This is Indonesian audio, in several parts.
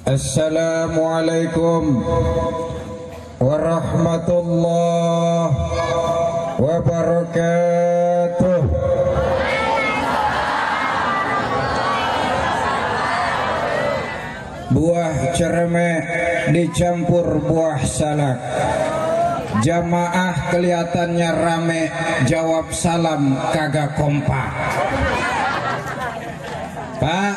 Assalamualaikum warahmatullahi wabarakatuh. Buah cermek dicampur buah salak. Jamaah kelihatannya rame, jawab salam kagak kompak. Pak,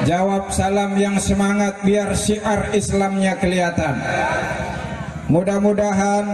jawab salam yang semangat biar syiar Islamnya kelihatan. Mudah-mudahan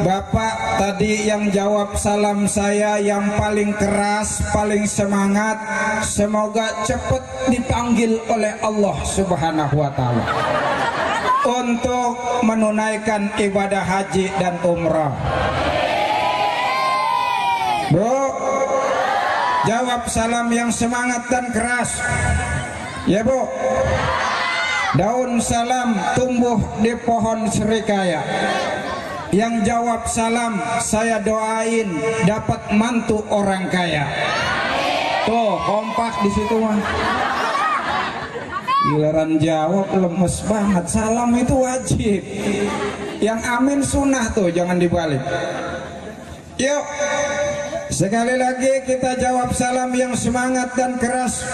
Bapak tadi yang jawab salam saya yang paling keras, paling semangat, semoga cepat dipanggil oleh Allah Subhanahu wa Ta'ala untuk menunaikan ibadah haji dan umrah. Bu, jawab salam yang semangat dan keras. Ya Bu. Daun salam tumbuh di pohon serikaya. Yang jawab salam saya doain dapat mantu orang kaya. Tuh kompak di situ mah. Giliran jawab lemes banget. Salam itu wajib. Yang amin sunnah tuh, jangan dibalik. Yuk, sekali lagi kita jawab salam yang semangat dan keras,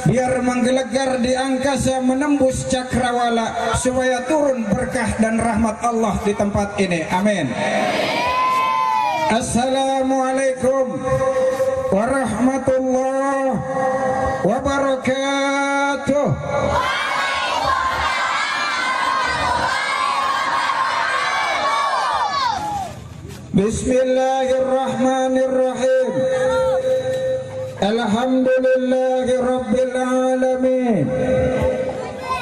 biar menggelegar di angkasa menembus cakrawala, supaya turun berkah dan rahmat Allah di tempat ini. Amin. Assalamualaikum warahmatullahi wabarakatuh. Bismillahirrahmanirrahim. Alhamdulillahi rabbil alamin.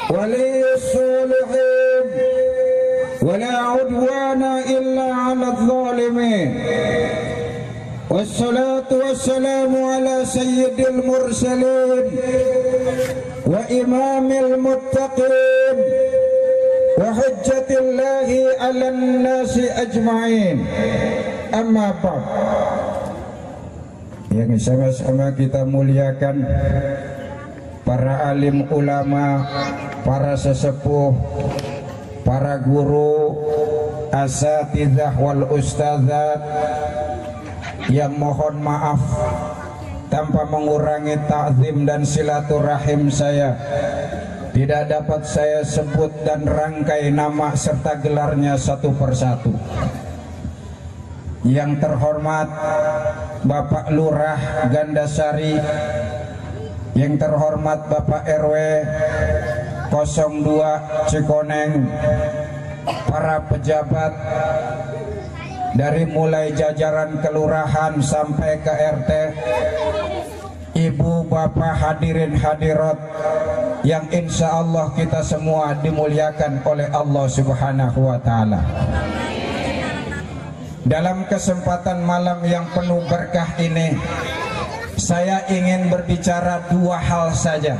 Waliyus solihin. Wala udwana illa 'alal zalimin. Wassalatu wassalamu ala sayyidil mursalin wa imamil muttaqin wa hujjatillahi 'alan nasi ajma'in. Amma ba'd. Yang sama-sama kita muliakan para alim ulama, para sesepuh, para guru, asatidzah wal ustadzat, yang mohon maaf tanpa mengurangi ta'zim dan silaturahim saya. Tidak dapat saya sebut dan rangkai nama serta gelarnya satu persatu. Yang terhormat Bapak Lurah Gandasari, yang terhormat Bapak RW 02 Cikoneng, para pejabat dari mulai jajaran kelurahan sampai ke RT, ibu bapak hadirin hadirat yang insya Allah kita semua dimuliakan oleh Allah Subhanahu wa Ta'ala. Dalam kesempatan malam yang penuh berkah ini, saya ingin berbicara dua hal saja.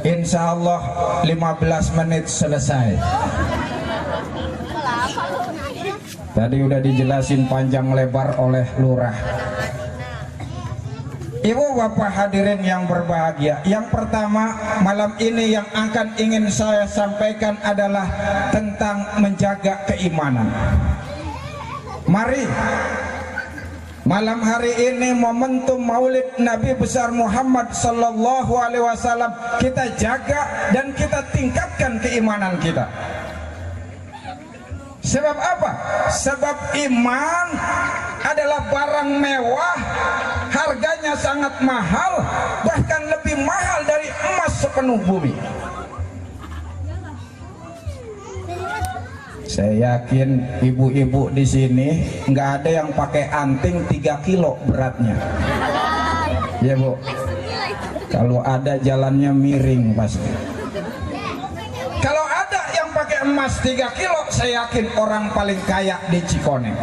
Insya Allah 15 menit selesai. Tadi udah dijelasin panjang lebar oleh lurah. Ibu bapak hadirin yang berbahagia, yang pertama malam ini yang akan ingin saya sampaikan adalah tentang menjaga keimanan. Mari malam hari ini momentum Maulid Nabi besar Muhammad sallallahu alaihi wasallam kita jaga dan kita tingkatkan keimanan kita. Sebab apa? Sebab iman adalah barang mewah, harganya sangat mahal, bahkan lebih mahal dari emas sepenuh bumi. Saya yakin ibu-ibu di sini nggak ada yang pakai anting 3 kilo beratnya. Ya Bu, kalau ada jalannya miring pasti. Kalau ada yang pakai emas 3 kilo, saya yakin orang paling kaya di Cikoneng.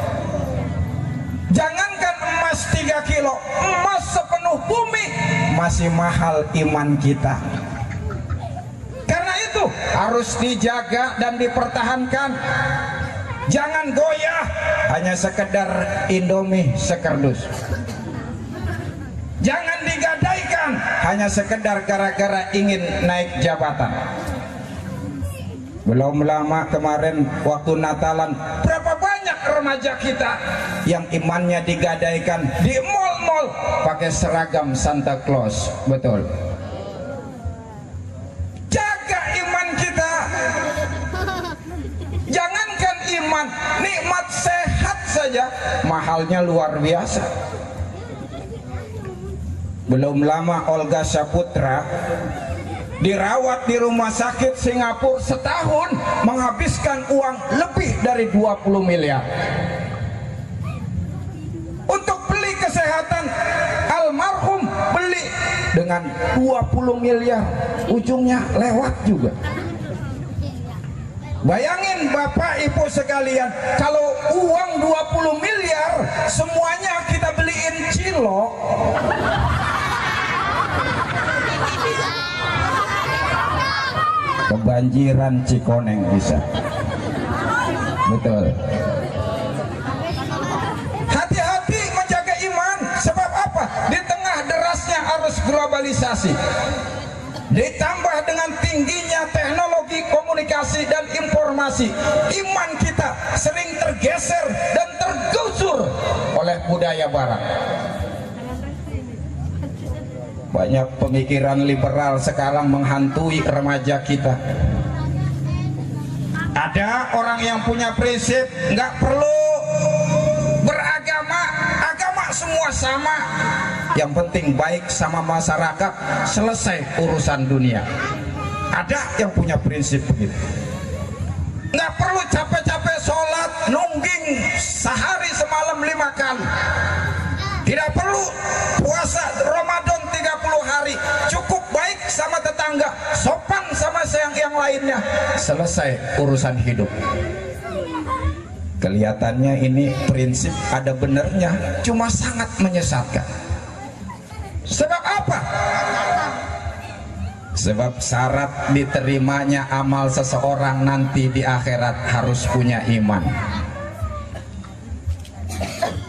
Jangankan emas 3 kilo, emas sepenuh bumi masih mahal iman kita. Karena itu harus dijaga dan dipertahankan. Jangan goyah hanya sekedar Indomie sekerdus. Jangan digadaikan hanya sekedar gara-gara ingin naik jabatan. Belum lama kemarin waktu Natalan, berapa banyak remaja kita yang imannya digadaikan di mall-mall pakai seragam Santa Claus. Betul. Jaga iman kita. Jangankan iman, nikmat sehat saja mahalnya luar biasa. Belum lama Olga Saputra dirawat di rumah sakit Singapura setahun, menghabiskan uang lebih dari 20 miliar untuk beli kesehatan. Almarhum beli dengan 20 miliar, ujungnya lewat juga. Bayangin Bapak Ibu sekalian, kalau uang 20 miliar semuanya kita beliin cilok, kebanjiran Cikoneng bisa. Betul. Hati-hati menjaga iman. Sebab apa? Di tengah derasnya arus globalisasi, ditambah dengan tingginya teknologi komunikasi dan informasi, iman kita sering tergeser dan tergusur oleh budaya barat. Banyak pemikiran liberal sekarang menghantui remaja kita. Ada orang yang punya prinsip nggak perlu beragama, agama semua sama, yang penting baik sama masyarakat, selesai urusan dunia. Ada yang punya prinsip begitu. Nggak perlu capek-capek sholat nungging sehari semalam 5 kali. Tidak perlu puasa Ramadan 30 hari, cukup baik sama tetangga, sopan sama yang lainnya, selesai urusan hidup. Kelihatannya ini prinsip ada benernya, cuma sangat menyesatkan. Sebab apa? Sebab syarat diterimanya amal seseorang nanti di akhirat harus punya iman.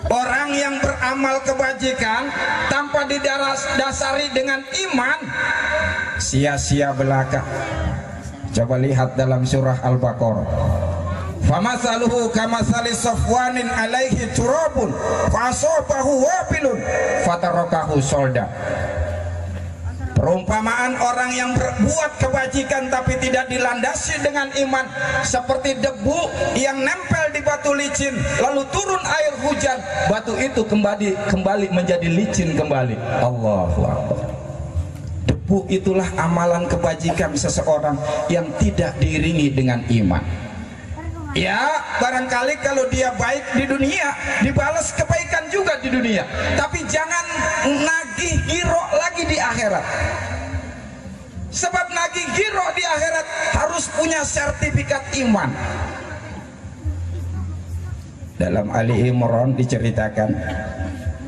Orang yang beramal kebajikan tanpa didasari dengan iman, sia-sia belaka. Coba lihat dalam surah Al-Baqarah. Famasaluhu kamasali safwanin alaihi turabun fasobahu wabilun fatarakahu solda. Perumpamaan orang yang berbuat kebajikan tapi tidak dilandasi dengan iman seperti debu yang nempel di batu licin, lalu turun air hujan, batu itu kembali menjadi licin kembali. Allahu Akbar. Debu itulah amalan kebajikan seseorang yang tidak diiringi dengan iman. Ya, barangkali kalau dia baik di dunia, dibalas kebaikan juga di dunia, tapi jangan nagih giro lagi di akhirat. Sebab nagih giro di akhirat harus punya sertifikat iman. Dalam Ali Imran diceritakan,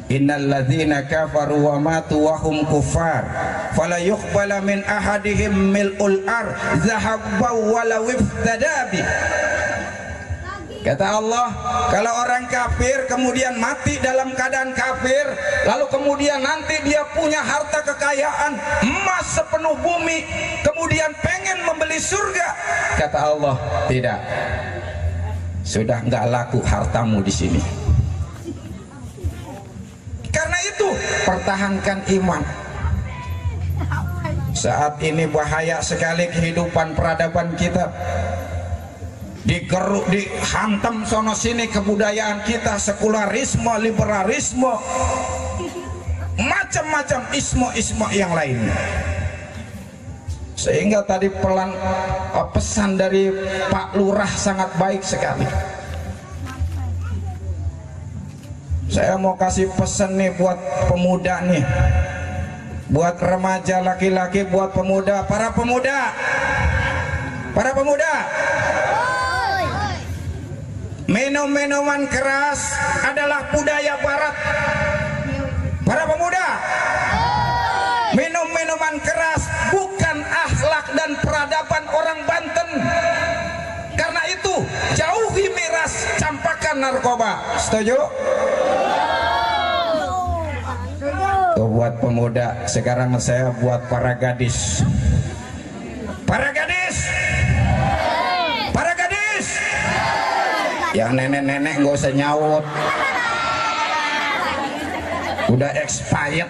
innal ladzina kafaru wa matu wa hum kuffar fala yuqbala min ahadihim mil'ul ar zahabban wala wiftadabi. Kata Allah, kalau orang kafir kemudian mati dalam keadaan kafir, lalu kemudian nanti dia punya harta kekayaan emas sepenuh bumi, kemudian pengen membeli surga, kata Allah, tidak, sudah nggak laku hartamu di sini. Karena itu pertahankan iman. Saat ini bahaya sekali kehidupan peradaban kita. Digeruk, dihantam sono sini kebudayaan kita, sekularisme, liberalisme, macam-macam isme-isme yang lainnya. Sehingga tadi pesan dari Pak Lurah sangat baik sekali. Saya mau kasih pesan nih buat pemuda nih, buat remaja laki-laki, buat pemuda, para pemuda, para pemuda. Minum-minuman keras adalah budaya barat. Para pemuda, minum-minuman keras bukan akhlak dan peradaban orang Banten. Karena itu jauhi miras, campakan narkoba. Setuju? Tuh buat pemuda, sekarang saya buat para gadis. Para gadis, para gadis, yang nenek-nenek gak usah nyaut, udah expired.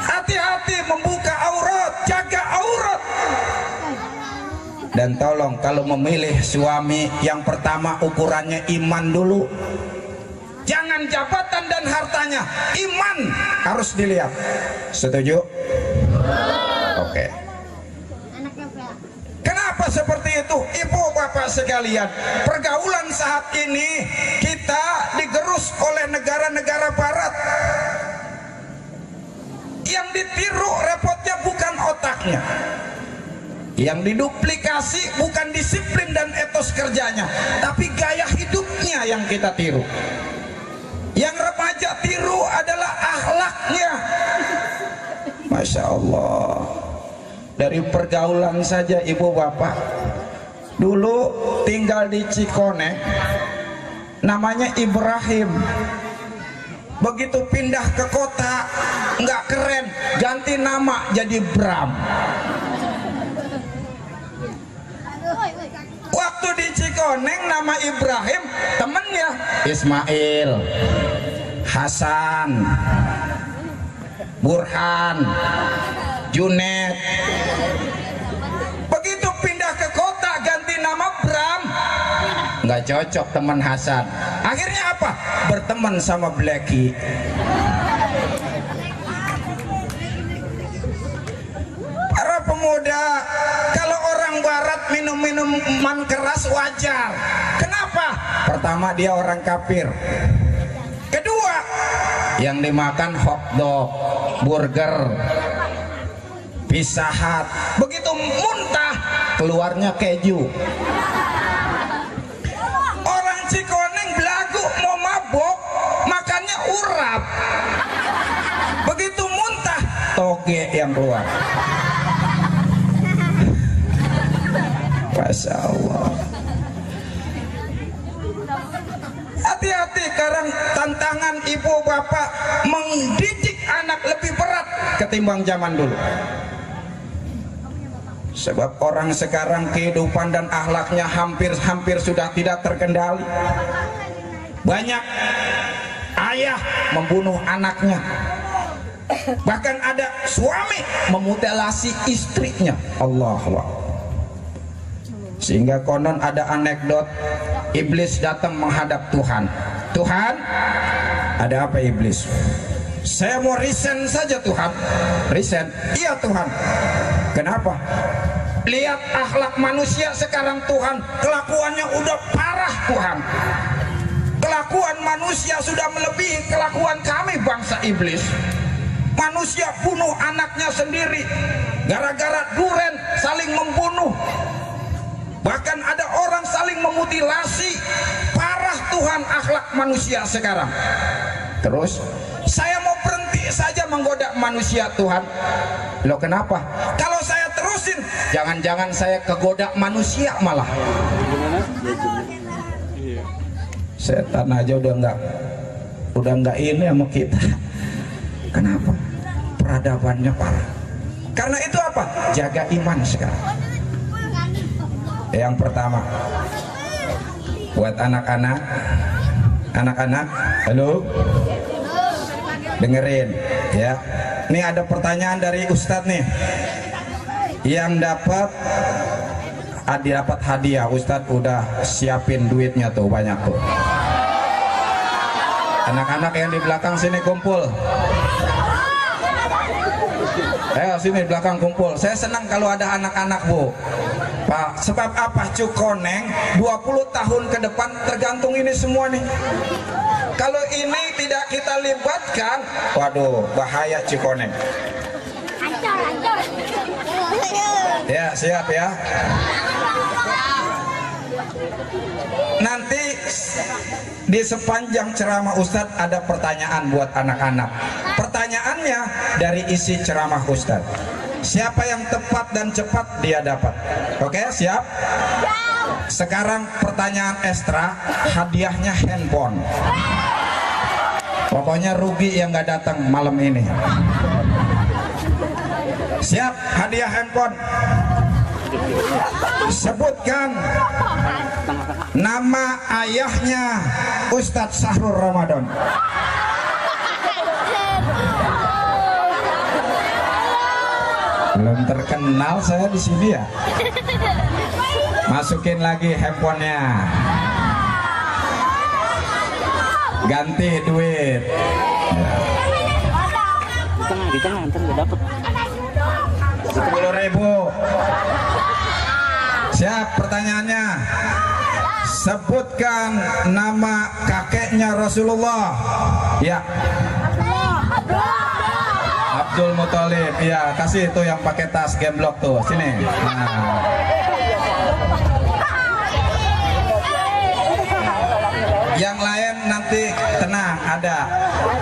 Hati-hati membuka aurat, jaga aurat. Dan tolong kalau memilih suami, yang pertama ukurannya iman dulu. Jangan jabatan dan hartanya, iman harus dilihat. Setuju? Oke. Kenapa seperti itu? Ibu bapak sekalian, pergaulan saat ini kita digerus oleh negara-negara barat. Yang ditiru repotnya bukan otaknya, yang diduplikasi bukan disiplin dan etos kerjanya, tapi gaya hidupnya yang kita tiru. Yang remaja tiru adalah akhlaknya. Masya Allah. Dari pergaulan saja ibu bapak, dulu tinggal di Cikone, namanya Ibrahim. Begitu pindah ke kota nggak keren, ganti nama jadi Bram. Waktu di Cikoneng nama Ibrahim, temennya Ismail, Hasan, Burhan, Junet. Begitu pindah ke kota ganti nama Bram, nggak cocok teman Hasan. Akhirnya apa? Berteman sama Blacky. Para pemuda, kalau orang barat minum minuman keras wajar. Kenapa? Pertama, dia orang kafir. Kedua, yang dimakan hotdog, burger, Pizza Hut. Begitu muntah keluarnya keju. Orang Cikoneng belagu mau mabok, makannya urap. Begitu muntah toge yang keluar. Masya Allah. Hati-hati, sekarang tantangan ibu bapak mendidik anak lebih berat ketimbang zaman dulu. Sebab orang sekarang kehidupan dan akhlaknya hampir sudah tidak terkendali. Banyak ayah membunuh anaknya, bahkan ada suami memutilasi istrinya. Allah Allah. Sehingga konon ada anekdot, iblis datang menghadap Tuhan. Tuhan, ada apa iblis? Saya mau resign saja Tuhan. Resign? Iya Tuhan. Kenapa? Lihat akhlak manusia sekarang Tuhan, kelakuannya udah parah Tuhan. Kelakuan manusia sudah melebihi kelakuan kami bangsa iblis. Manusia bunuh anaknya sendiri, gara-gara duren saling membunuh. Bahkan ada orang saling memutilasi. Parah Tuhan akhlak manusia sekarang. Terus saya mau berhenti saja menggoda manusia Tuhan. Loh kenapa? Kalau saya terusin, jangan-jangan saya kegoda manusia malah. Setan aja udah nggak ini sama kita. Kenapa? Peradabannya parah. Karena itu apa? Jaga iman sekarang. Yang pertama, buat anak-anak, halo, dengerin ya. Ini ada pertanyaan dari Ustadz nih. Yang dapat hadiah, Ustadz udah siapin duitnya tuh banyak tuh. Anak-anak yang di belakang sini kumpul. Ayo sini belakang kumpul. Saya senang kalau ada anak-anak bu, Pak. Sebab apa? Cikoneng 20 tahun ke depan tergantung ini semua nih. Kalau ini tidak kita libatkan, waduh bahaya Cikoneng. Ya siap ya. Nanti di sepanjang ceramah Ustadz ada pertanyaan buat anak-anak. Pertanyaannya dari isi ceramah Ustadz. Siapa yang tepat dan cepat dia dapat. Oke, siap? Sekarang pertanyaan ekstra, hadiahnya handphone. Pokoknya rugi yang nggak datang malam ini. Siap, hadiah handphone. Sebutkan nama ayahnya Ustadz Sahrul Ramadan. Belum terkenal saya di sini ya. Masukin lagi handphonenya. Ganti duit. Di tengah ntar nggak dapet. 10.000. Siap, pertanyaannya. Sebutkan nama kakeknya Rasulullah. Ya. Abdul Muthalib. Ya, kasih itu yang pakai tas gemblok tuh. Sini. Nah. Yang lain nanti tenang, ada.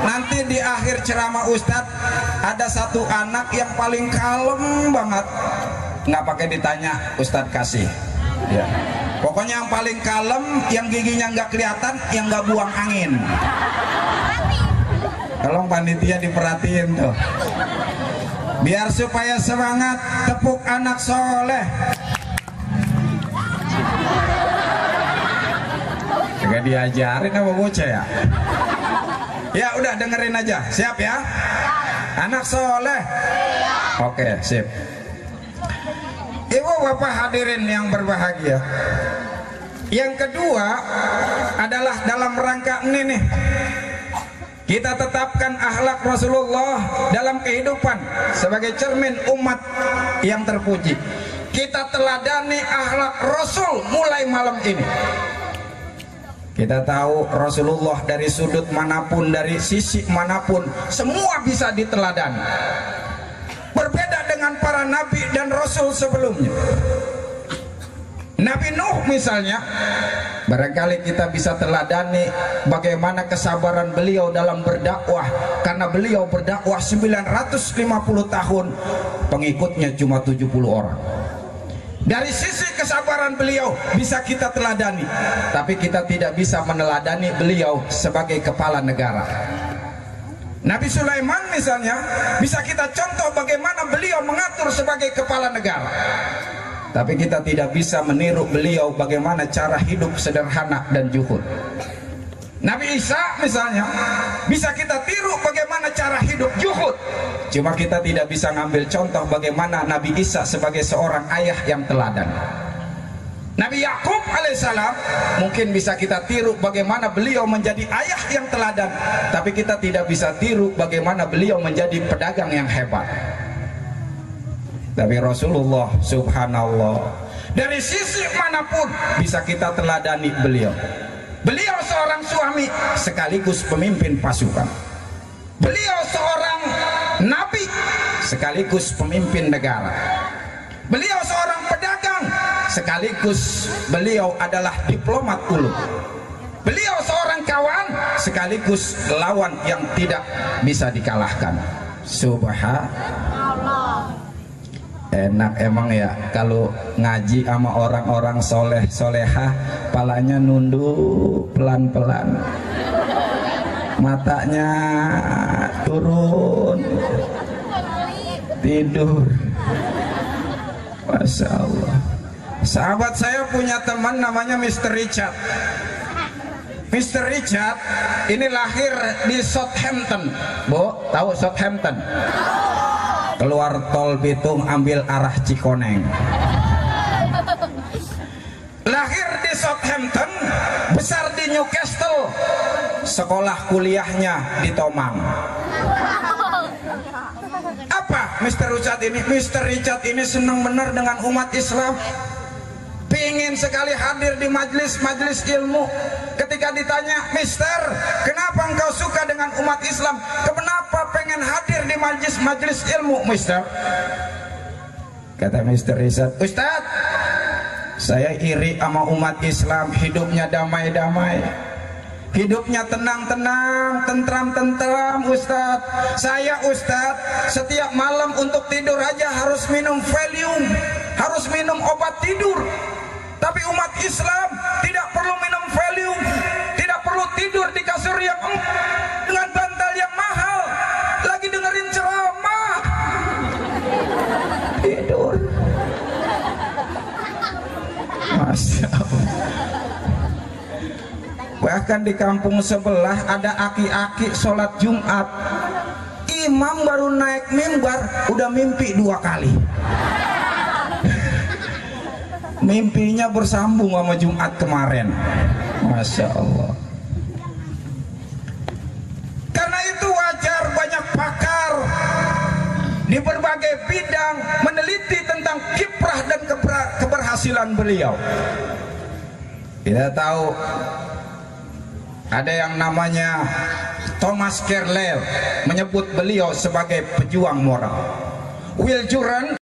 Nanti di akhir ceramah Ustadz ada satu anak yang paling kalem banget, nggak pakai ditanya, Ustadz kasih. Ya. Pokoknya yang paling kalem, yang giginya nggak kelihatan, yang nggak buang angin. Tolong panitia diperhatiin tuh. Biar supaya semangat, tepuk anak soleh. Gak diajarin apa bocah ya? Ya udah dengerin aja, siap ya? Anak soleh. Oke, sip. Ibu bapak hadirin yang berbahagia. Yang kedua adalah dalam rangka ini nih, kita tetapkan akhlak Rasulullah dalam kehidupan sebagai cermin umat yang terpuji. Kita teladani akhlak Rasul mulai malam ini. Kita tahu Rasulullah dari sudut manapun, dari sisi manapun, semua bisa diteladani. Berbeda dengan para nabi dan rasul sebelumnya. Nabi Nuh misalnya, barangkali kita bisa teladani bagaimana kesabaran beliau dalam berdakwah, karena beliau berdakwah 950 tahun, pengikutnya cuma 70 orang. Dari sisi kesabaran beliau bisa kita teladani, tapi kita tidak bisa meneladani beliau sebagai kepala negara. Nabi Sulaiman misalnya bisa kita contoh bagaimana beliau mengatur sebagai kepala negara, tapi kita tidak bisa meniru beliau bagaimana cara hidup sederhana dan zuhud. Nabi Isa misalnya bisa kita tiru bagaimana cara hidup zuhud, cuma kita tidak bisa ngambil contoh bagaimana Nabi Isa sebagai seorang ayah yang teladan. Nabi Yakub alaihissalam mungkin bisa kita tiru bagaimana beliau menjadi ayah yang teladan, tapi kita tidak bisa tiru bagaimana beliau menjadi pedagang yang hebat. Tapi Rasulullah subhanallah, dari sisi manapun bisa kita teladani beliau. Beliau seorang suami sekaligus pemimpin pasukan. Beliau seorang nabi sekaligus pemimpin negara. Beliau seorang pedagang sekaligus beliau adalah diplomat ulung. Beliau seorang kawan sekaligus lawan yang tidak bisa dikalahkan. Subhanallah. Enak emang ya kalau ngaji sama orang-orang soleh solehah, palanya nunduk pelan-pelan, matanya turun, tidur. Masya Allah. Sahabat saya punya teman namanya Mr. Richard. Mr. Richard ini lahir di Southampton. Bu, tahu Southampton? Keluar tol Bitung ambil arah Cikoneng. Lahir di Southampton, besar di Newcastle, sekolah kuliahnya di Tomang. Apa Mr. Richard ini? Mr. Richard ini senang benar dengan umat Islam, pingin sekali hadir di majelis-majelis ilmu. Ketika ditanya, Mister, kenapa engkau suka dengan umat Islam? Kenapa pengen hadir di majelis-majelis ilmu, Mister? Kata Mr. Richard, Ustadz, saya iri sama umat Islam, hidupnya damai-damai, hidupnya tenang-tenang, tentram-tentram, Ustadz. Saya, Ustadz, setiap malam untuk tidur aja harus minum Valium, harus minum obat tidur. Tapi umat Islam tidak perlu minum Valium, tidak perlu tidur di kasur yang dengan bantal yang mahal, lagi dengerin ceramah tidur. Masya Allah. Bahkan di kampung sebelah ada aki-aki sholat Jumat, imam baru naik mimbar udah mimpi 2 kali. Mimpinya bersambung sama Jumat kemarin. Masya Allah. Karena itu wajar banyak pakar di berbagai bidang meneliti tentang kiprah dan keberhasilan beliau. Kita tahu ada yang namanya Thomas Carlyle menyebut beliau sebagai pejuang moral. Will Durant